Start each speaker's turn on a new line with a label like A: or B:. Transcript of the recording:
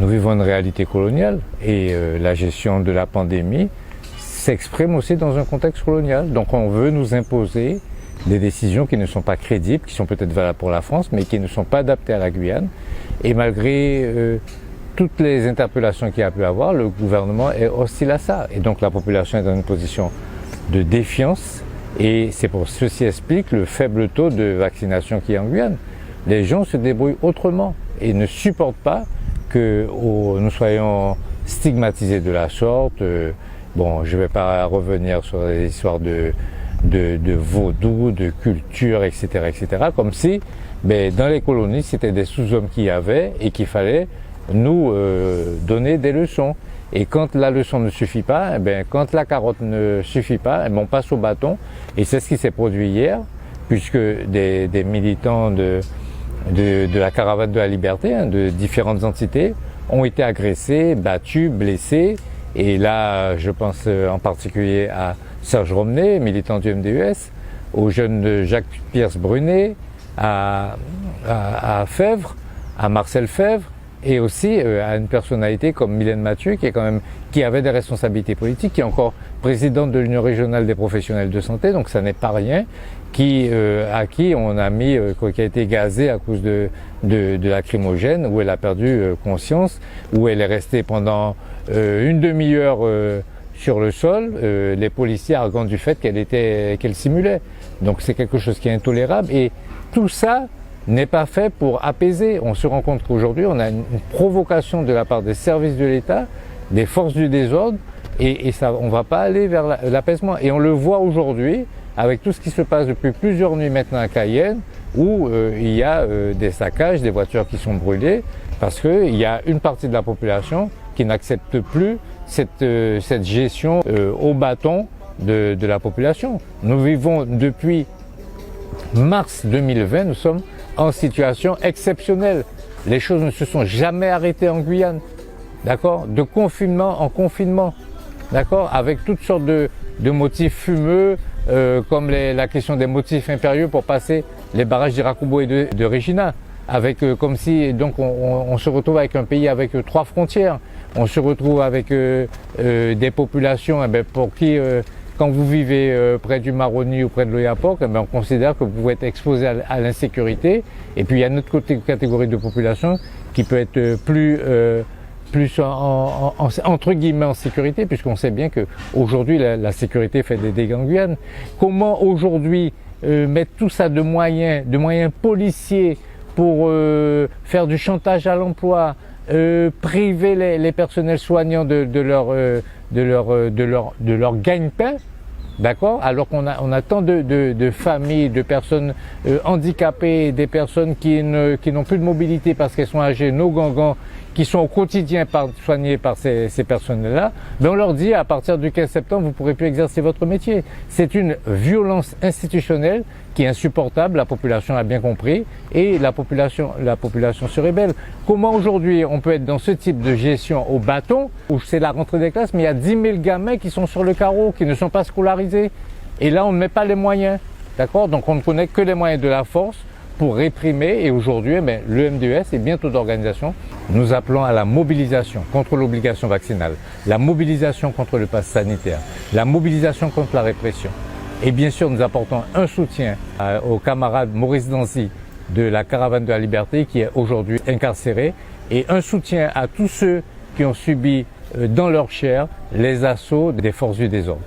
A: Nous vivons une réalité coloniale et la gestion de la pandémie s'exprime aussi dans un contexte colonial. Donc on veut nous imposer des décisions qui ne sont pas crédibles, qui sont peut-être valables pour la France, mais qui ne sont pas adaptées à la Guyane. Et malgré toutes les interpellations qu'il y a pu avoir, le gouvernement est hostile à ça. Et donc la population est dans une position de défiance. Et c'est pour ceci explique le faible taux de vaccination qu'il y a en Guyane. Les gens se débrouillent autrement et ne supportent pas que nous soyons stigmatisés de la sorte. Bon, je ne vais pas revenir sur les histoires de vaudou, de culture, etc., comme si dans les colonies, c'était des sous-hommes qu'il y avait et qu'il fallait nous donner des leçons. Et quand la leçon ne suffit pas, quand la carotte ne suffit pas, on passe au bâton. Et c'est ce qui s'est produit hier, puisque des militants de la caravane de la liberté, de différentes entités, ont été agressés, battus, blessés. Et là, je pense en particulier à Serge Romney, militant du MDUS, au jeune Jacques Pierce Brunet, à Fèvre, à Marcel Fèvre, et aussi à une personnalité comme Mylène Mathieu, qui avait des responsabilités politiques, qui est encore présidente de l'Union régionale des professionnels de santé, donc ça n'est pas rien, à qui on a qui a été gazée à cause de lacrymogène, où elle a perdu conscience, où elle est restée pendant une demi-heure sur le sol, les policiers arguant du fait qu'elle simulait. Donc c'est quelque chose qui est intolérable, et tout ça n'est pas fait pour apaiser. On se rend compte qu'aujourd'hui, on a une provocation de la part des services de l'État, des forces du désordre, et ça, on ne va pas aller vers l'apaisement. Et on le voit aujourd'hui avec tout ce qui se passe depuis plusieurs nuits maintenant à Cayenne, où il y a des saccages, des voitures qui sont brûlées, parce qu'il y a une partie de la population qui n'accepte plus cette gestion au bâton de la population. Nous vivons depuis mars 2020, nous sommes en situation exceptionnelle. Les choses ne se sont jamais arrêtées en Guyane, d'accord, de confinement en confinement, d'accord, avec toutes sortes de motifs fumeux, comme la question des motifs impérieux pour passer les barrages d'Irakubo et de Regina, avec comme si donc on se retrouve avec un pays avec 3 frontières, on se retrouve avec des populations pour qui quand vous vivez près du Maroni ou près de l'Oyapock, on considère que vous pouvez être exposé à l'insécurité. Et puis il y a une autre catégorie de population qui peut être plus entre guillemets en sécurité, puisqu'on sait bien qu'aujourd'hui la sécurité fait des dégâts en Guyane. Comment aujourd'hui mettre tout ça de moyens policiers pour faire du chantage à l'emploi, priver les personnels soignants de leur gagne-pain, d'accord, alors qu'on a tant de familles, de personnes handicapées, des personnes qui n'ont plus de mobilité parce qu'elles sont âgées, nos gangans, qui sont au quotidien soignés par ces personnels-là, on leur dit à partir du 15 septembre, vous ne pourrez plus exercer votre métier. C'est une violence institutionnelle qui est insupportable, la population l'a bien compris, et la population se rébelle. Comment aujourd'hui on peut être dans ce type de gestion au bâton, où c'est la rentrée des classes, mais il y a 10 000 gamins qui sont sur le carreau, qui ne sont pas scolarisés, et là on ne met pas les moyens, d'accord? Donc on ne connaît que les moyens de la force pour réprimer, et aujourd'hui, le MDES et bientôt d'organisations, nous appelons à la mobilisation contre l'obligation vaccinale, la mobilisation contre le pass sanitaire, la mobilisation contre la répression. Et bien sûr, nous apportons un soutien au camarade Maurice Danzy de la Caravane de la Liberté qui est aujourd'hui incarcéré, et un soutien à tous ceux qui ont subi dans leur chair les assauts des forces du désordre.